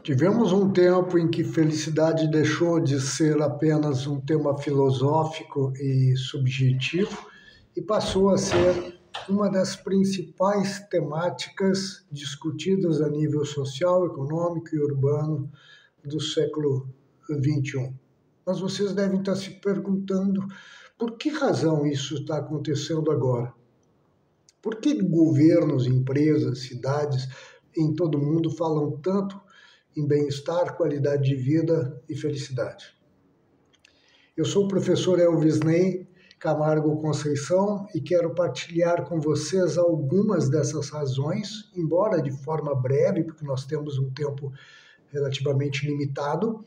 Tivemos um tempo em que felicidade deixou de ser apenas um tema filosófico e subjetivo e passou a ser uma das principais temáticas discutidas a nível social, econômico e urbano do século XXI. Mas vocês devem estar se perguntando por que razão isso está acontecendo agora? Por que governos, empresas, cidades em todo o mundo falam tanto em bem-estar, qualidade de vida e felicidade? Eu sou o professor Elvis Ney Camargo Conceição e quero partilhar com vocês algumas dessas razões, embora de forma breve, porque nós temos um tempo relativamente limitado,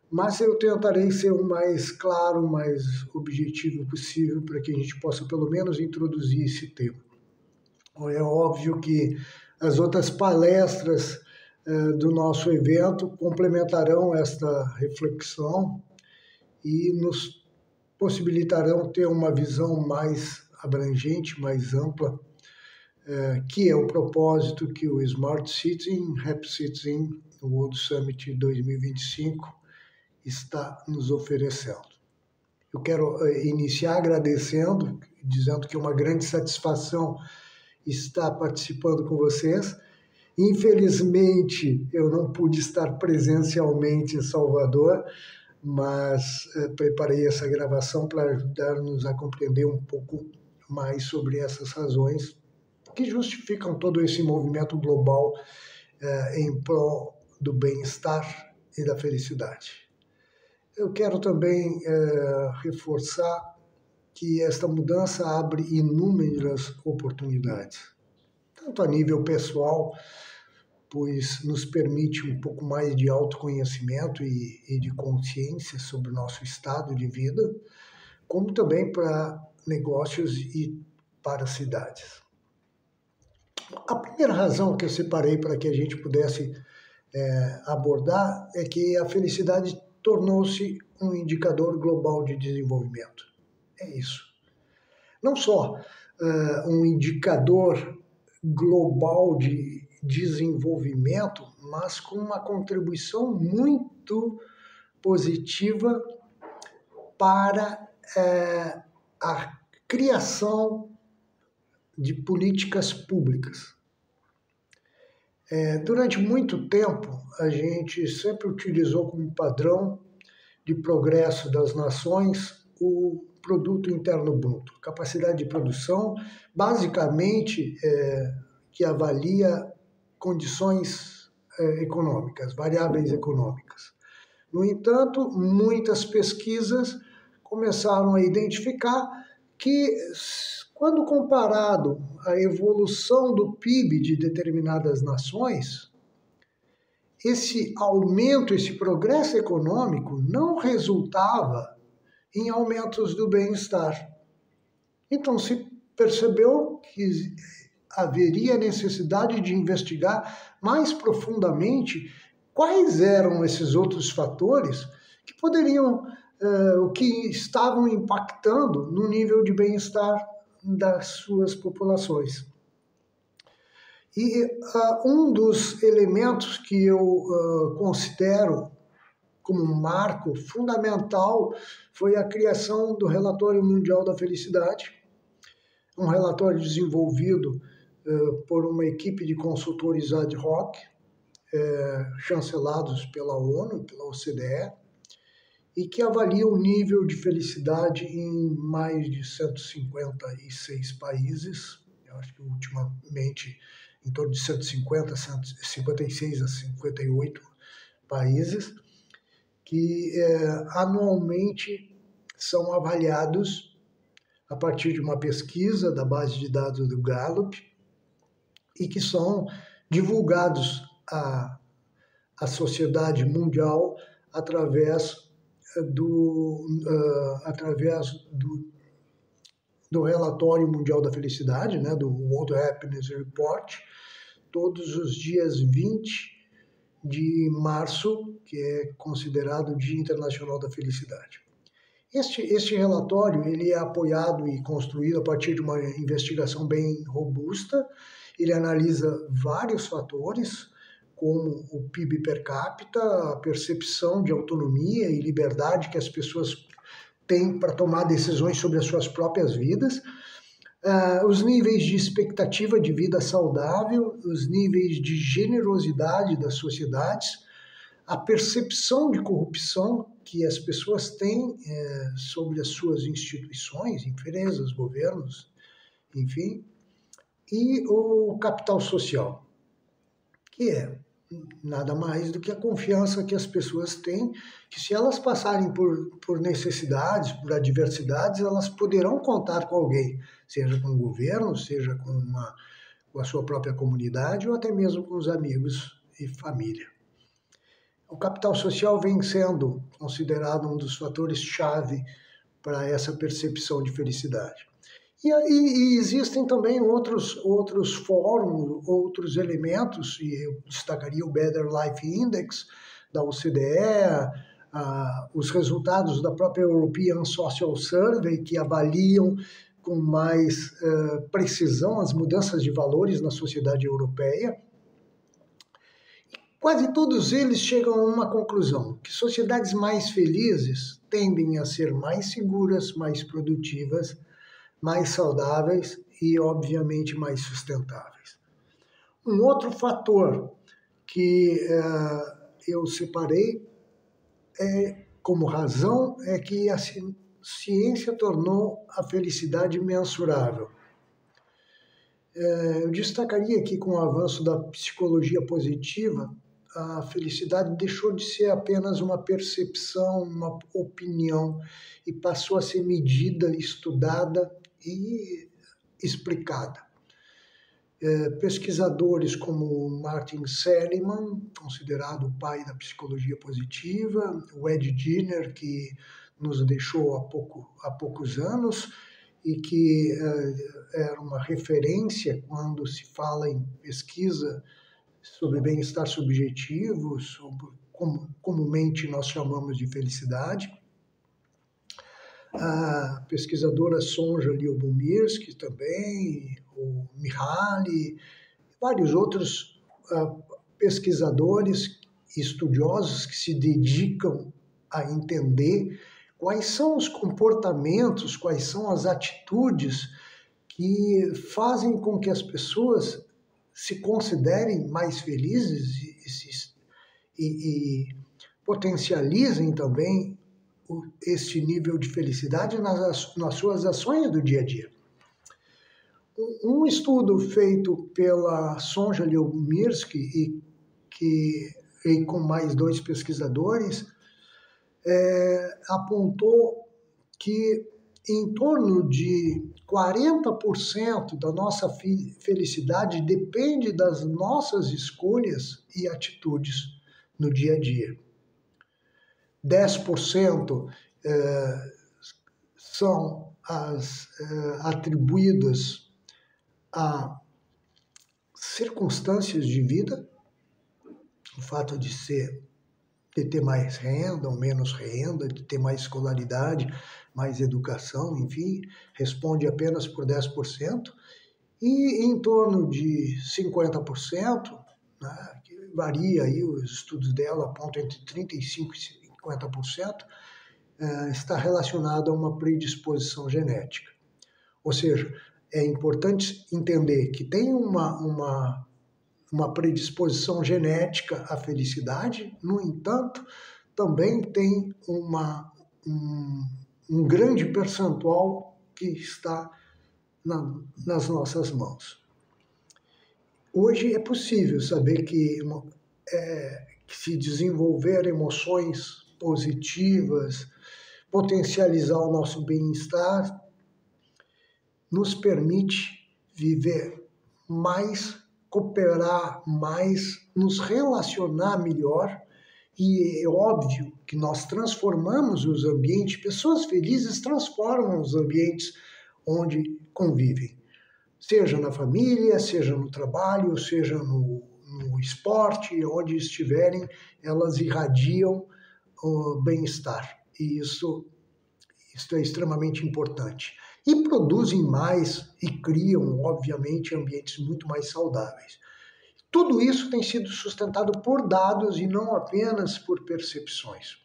mas eu tentarei ser o mais claro, o mais objetivo possível para que a gente possa pelo menos introduzir esse tema. É óbvio que as outras palestras do nosso evento complementarão esta reflexão e nos possibilitarão ter uma visão mais abrangente, mais ampla, que é o propósito que o Smart City, Happy City World Summit 2025 está nos oferecendo. Eu quero iniciar agradecendo, dizendo que é uma grande satisfação estar participando com vocês. Infelizmente, eu não pude estar presencialmente em Salvador, mas preparei essa gravação para ajudar-nos a compreender um pouco mais sobre essas razões que justificam todo esse movimento global em prol do bem-estar e da felicidade. Eu quero também reforçar que esta mudança abre inúmeras oportunidades, tanto a nível pessoal, pois nos permite um pouco mais de autoconhecimento e de consciência sobre o nosso estado de vida, como também para negócios e para cidades. A primeira razão que eu separei para que a gente pudesse abordar é que a felicidade tornou-se um indicador global de desenvolvimento. É isso. Não só um indicador global de desenvolvimento, mas com uma contribuição muito positiva para a criação de políticas públicas. Durante muito tempo, a gente sempre utilizou como padrão de progresso das nações o produto interno bruto, capacidade de produção, basicamente que avalia condições econômicas, variáveis econômicas. No entanto, muitas pesquisas começaram a identificar que, quando comparado à evolução do PIB de determinadas nações, esse aumento, esse progresso econômico não resultava em aumentos do bem-estar. Então, se percebeu que haveria necessidade de investigar mais profundamente quais eram esses outros fatores que poderiam, o que estavam impactando no nível de bem-estar das suas populações. E um dos elementos que eu considero como um marco fundamental foi a criação do Relatório Mundial da Felicidade, um relatório desenvolvido por uma equipe de consultores ad hoc, chancelados pela ONU, pela OCDE, e que avalia o nível de felicidade em mais de 156 países, eu acho que ultimamente em torno de 150, 156 a 58 países, que anualmente são avaliados a partir de uma pesquisa da base de dados do Gallup e que são divulgados à sociedade mundial através do Relatório Mundial da Felicidade, né, do World Happiness Report, todos os dias 20 de março, que é considerado o Dia Internacional da Felicidade. Este relatório ele é apoiado e construído a partir de uma investigação bem robusta. Ele analisa vários fatores, como o PIB per capita, a percepção de autonomia e liberdade que as pessoas têm para tomar decisões sobre as suas próprias vidas, os níveis de expectativa de vida saudável, os níveis de generosidade das sociedades, a percepção de corrupção que as pessoas têm sobre as suas instituições, empresas, governos, enfim, e o capital social, que é nada mais do que a confiança que as pessoas têm, que se elas passarem por necessidades, por adversidades, elas poderão contar com alguém, seja com o governo, seja com a sua própria comunidade ou até mesmo com os amigos e família. O capital social vem sendo considerado um dos fatores-chave para essa percepção de felicidade. E existem também outros fóruns, outros elementos, e eu destacaria o Better Life Index da OCDE, os resultados da própria European Social Survey, que avaliam com mais precisão as mudanças de valores na sociedade europeia. Quase todos eles chegam a uma conclusão, que sociedades mais felizes tendem a ser mais seguras, mais produtivas, mais saudáveis e, obviamente, mais sustentáveis. Um outro fator que eu separei como razão é que a ciência tornou a felicidade mensurável. Eu destacaria aqui, com o avanço da psicologia positiva, a felicidade deixou de ser apenas uma percepção, uma opinião, e passou a ser medida, estudada e explicada. Pesquisadores como Martin Seligman, considerado o pai da psicologia positiva, o Ed Diener, que nos deixou há poucos anos e que era uma referência quando se fala em pesquisa sobre bem-estar subjetivo, sobre como comumente nós chamamos de felicidade. A pesquisadora Sonja Lyubomirsky também, o Mihaly, vários outros pesquisadores e estudiosos que se dedicam a entender quais são os comportamentos, quais são as atitudes que fazem com que as pessoas se considerem mais felizes e potencializem também este nível de felicidade nas suas ações do dia a dia. Um estudo feito pela Sonja Lyubomirsky e com mais 2 pesquisadores apontou que em torno de 40% da nossa felicidade depende das nossas escolhas e atitudes no dia a dia. 10% são atribuídas a circunstâncias de vida, o fato de ter mais renda ou menos renda, de ter mais escolaridade, mais educação, enfim, responde apenas por 10%, e em torno de 50%, né, que varia aí, os estudos dela apontam entre 35% e 50%, está relacionado a uma predisposição genética. Ou seja, é importante entender que tem uma predisposição genética à felicidade, no entanto, também tem um grande percentual que está nas nossas mãos. Hoje é possível saber que se desenvolver emoções positivas, potencializar o nosso bem-estar, nos permite viver mais, cooperar mais, nos relacionar melhor, e é óbvio que nós transformamos os ambientes, pessoas felizes transformam os ambientes onde convivem, seja na família, seja no trabalho, seja no esporte, onde estiverem, elas irradiam o bem-estar, e isso é extremamente importante. E produzem mais e criam, obviamente, ambientes muito mais saudáveis. Tudo isso tem sido sustentado por dados e não apenas por percepções.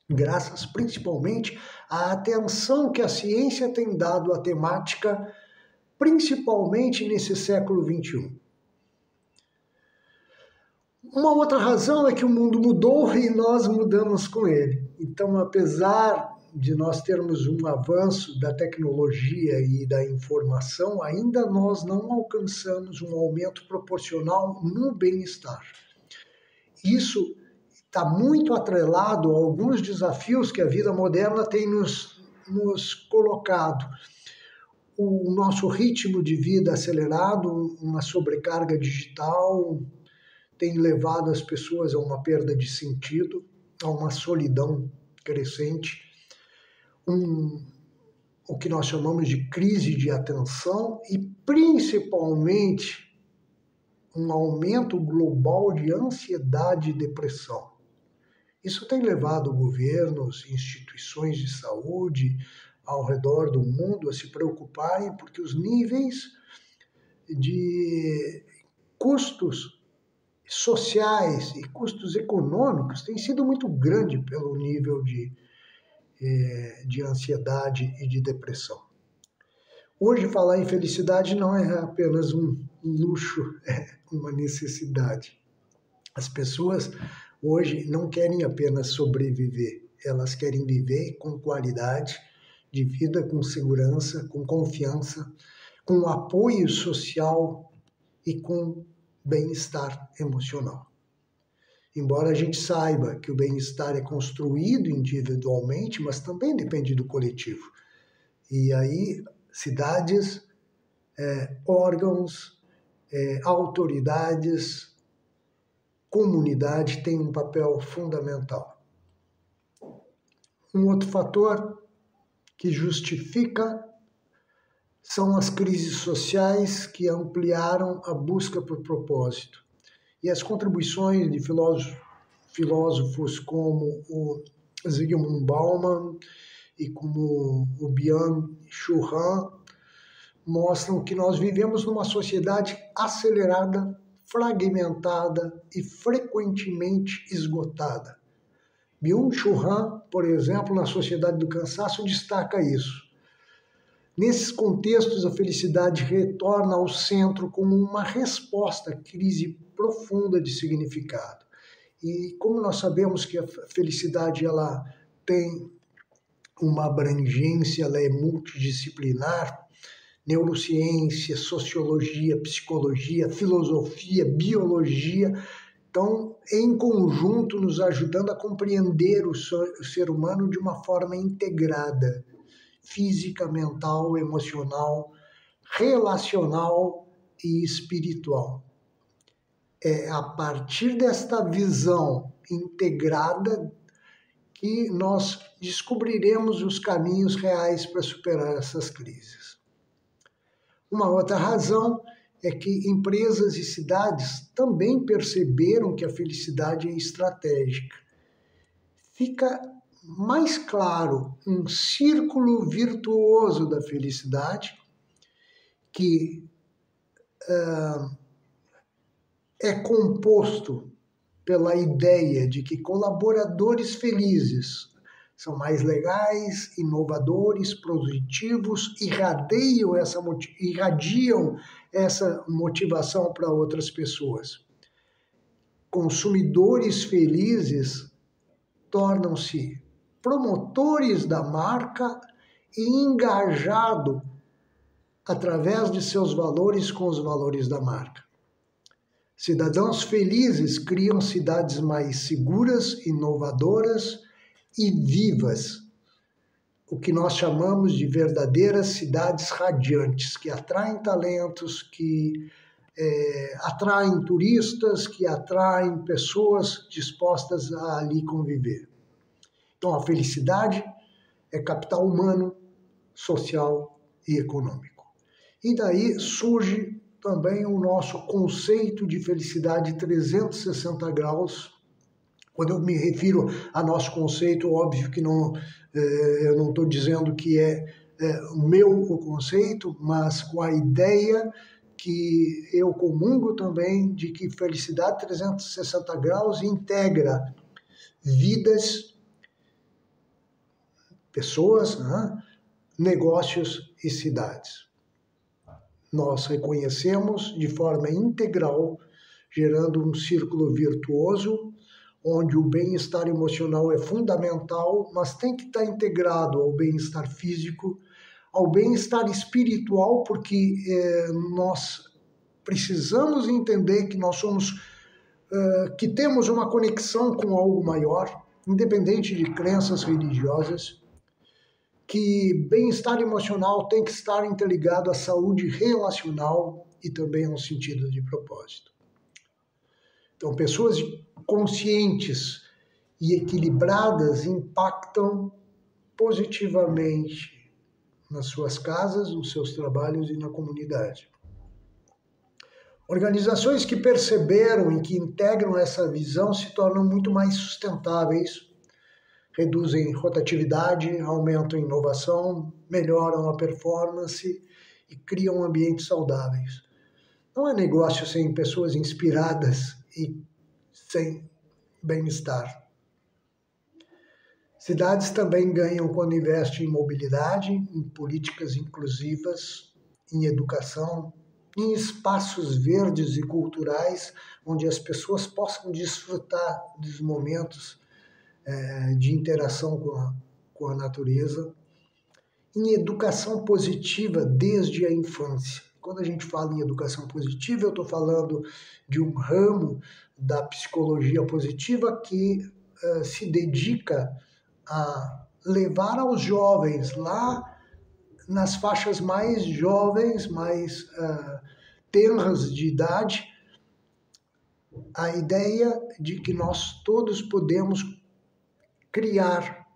Graças principalmente à atenção que a ciência tem dado à temática, principalmente nesse século XXI. Uma outra razão é que o mundo mudou e nós mudamos com ele. Então, apesar de nós termos um avanço da tecnologia e da informação, ainda nós não alcançamos um aumento proporcional no bem-estar. Isso está muito atrelado a alguns desafios que a vida moderna tem nos colocado. O nosso ritmo de vida acelerado, uma sobrecarga digital, tem levado as pessoas a uma perda de sentido, a uma solidão crescente, o que nós chamamos de crise de atenção e, principalmente, um aumento global de ansiedade e depressão. Isso tem levado governos, instituições de saúde ao redor do mundo a se preocuparem porque os níveis de custos sociais e custos econômicos têm sido muito grandes pelo nível de ansiedade e de depressão. Hoje, falar em felicidade não é apenas um luxo, é uma necessidade. As pessoas hoje não querem apenas sobreviver, elas querem viver com qualidade de vida, com segurança, com confiança, com apoio social e com bem-estar emocional. Embora a gente saiba que o bem-estar é construído individualmente, mas também depende do coletivo. E aí, cidades, órgãos, autoridades, comunidade têm um papel fundamental. Um outro fator que justifica são as crises sociais que ampliaram a busca por propósito. E as contribuições de filósofos como o Zygmunt Bauman e como o Byung-Chul Han mostram que nós vivemos numa sociedade acelerada, fragmentada e frequentemente esgotada. Byung-Chul Han, por exemplo, na Sociedade do Cansaço, destaca isso. Nesses contextos, a felicidade retorna ao centro como uma resposta à crise profunda de significado. E como nós sabemos que a felicidade ela tem uma abrangência, ela é multidisciplinar, neurociência, sociologia, psicologia, filosofia, biologia, então, em conjunto, nos ajudando a compreender o ser humano de uma forma integrada, física, mental, emocional, relacional e espiritual. É a partir desta visão integrada que nós descobriremos os caminhos reais para superar essas crises. Uma outra razão é que empresas e cidades também perceberam que a felicidade é estratégica. Fica mais claro um círculo virtuoso da felicidade que é composto pela ideia de que colaboradores felizes são mais legais, inovadores, positivos, irradiam essa motivação para outras pessoas. Consumidores felizes tornam-se promotores da marca e engajados através de seus valores com os valores da marca. Cidadãos felizes criam cidades mais seguras, inovadoras e vivas, o que nós chamamos de verdadeiras cidades radiantes, que atraem talentos, que atraem turistas, que atraem pessoas dispostas a ali conviver. Então, a felicidade é capital humano, social e econômico. E daí surge também o nosso conceito de felicidade 360 graus. Quando eu me refiro a nosso conceito, óbvio que eu não estou dizendo que é o meu conceito, mas com a ideia que eu comungo também de que felicidade 360 graus integra vidas, pessoas, né? Negócios e cidades. Nós reconhecemos de forma integral, gerando um círculo virtuoso, onde o bem-estar emocional é fundamental, mas tem que estar integrado ao bem-estar físico, ao bem-estar espiritual, porque nós precisamos entender que nós somos, que temos uma conexão com algo maior, independente de crenças religiosas, que bem-estar emocional tem que estar interligado à saúde relacional e também ao sentido de propósito. Então, pessoas conscientes e equilibradas impactam positivamente nas suas casas, nos seus trabalhos e na comunidade. Organizações que perceberam e que integram essa visão se tornam muito mais sustentáveis, reduzem rotatividade, aumentam a inovação, melhoram a performance e criam ambientes saudáveis. Não é negócio sem pessoas inspiradas e sem bem-estar. Cidades também ganham quando investem em mobilidade, em políticas inclusivas, em educação, em espaços verdes e culturais, onde as pessoas possam desfrutar dos momentos de interação com a natureza, em educação positiva desde a infância. Quando a gente fala em educação positiva, eu estou falando de um ramo da psicologia positiva que se dedica a levar aos jovens lá nas faixas mais jovens, mais tenras de idade, a ideia de que nós todos podemos criar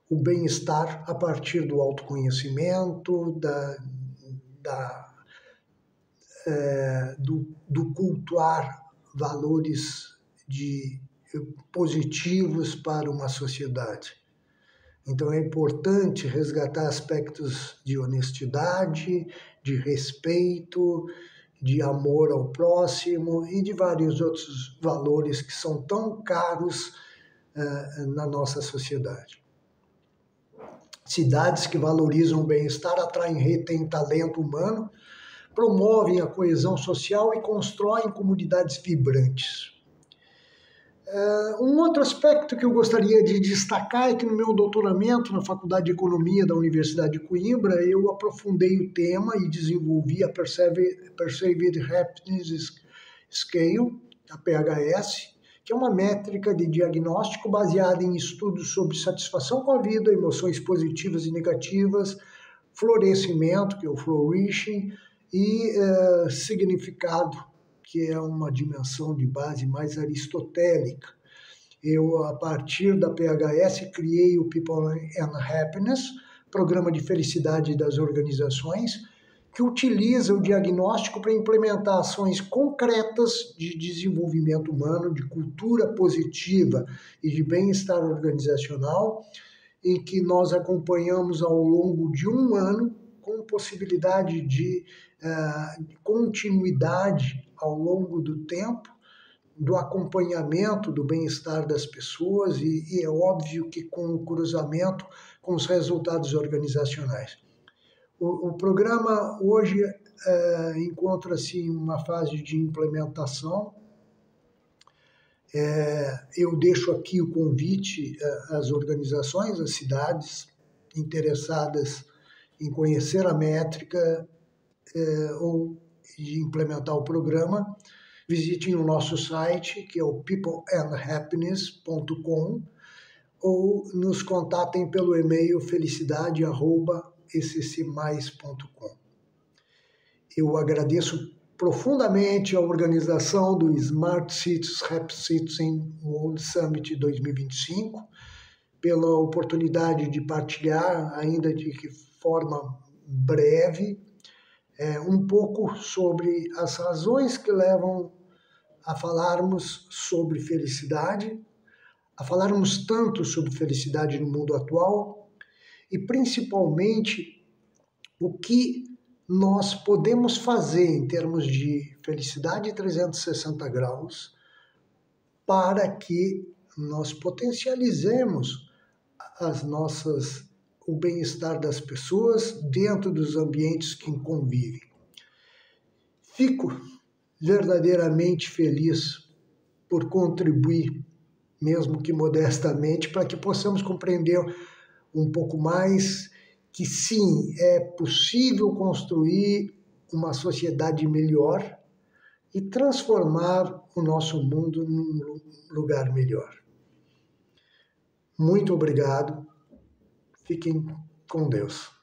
o bem-estar a partir do autoconhecimento, do cultuar valores positivos para uma sociedade. Então é importante resgatar aspectos de honestidade, de respeito, de amor ao próximo e de vários outros valores que são tão caros na nossa sociedade. Cidades que valorizam o bem-estar atraem, retêm talento humano, promovem a coesão social e constroem comunidades vibrantes. Um outro aspecto que eu gostaria de destacar é que no meu doutoramento na Faculdade de Economia da Universidade de Coimbra, eu aprofundei o tema e desenvolvi a Perceived Happiness Scale, a PHS, que é uma métrica de diagnóstico baseada em estudos sobre satisfação com a vida, emoções positivas e negativas, florescimento, que é o flourishing, e significado, que é uma dimensão de base mais aristotélica. Eu, a partir da PHS, criei o People and Happiness, programa de felicidade das organizações, que utiliza o diagnóstico para implementar ações concretas de desenvolvimento humano, de cultura positiva e de bem-estar organizacional, em que nós acompanhamos ao longo de um ano, com possibilidade de continuidade ao longo do tempo, do acompanhamento do bem-estar das pessoas e é óbvio que com o cruzamento com os resultados organizacionais. O programa hoje encontra-se em uma fase de implementação. Eu deixo aqui o convite às organizações, às cidades interessadas em conhecer a métrica ou de implementar o programa. Visitem o nosso site, que é o peopleandhappiness.com, ou nos contatem pelo e-mail felicidade@sccmais.com. Eu agradeço profundamente a organização do Smart Cities Happy Citizen World Summit 2025, pela oportunidade de partilhar, ainda de que forma breve, um pouco sobre as razões que levam a falarmos sobre felicidade, a falarmos tanto sobre felicidade no mundo atual e, principalmente, o que nós podemos fazer em termos de felicidade 360 graus para que nós potencializemos o bem-estar das pessoas dentro dos ambientes que convivem. Fico verdadeiramente feliz por contribuir, mesmo que modestamente, para que possamos compreender um pouco mais que sim, é possível construir uma sociedade melhor e transformar o nosso mundo num lugar melhor. Muito obrigado. Fiquem com Deus.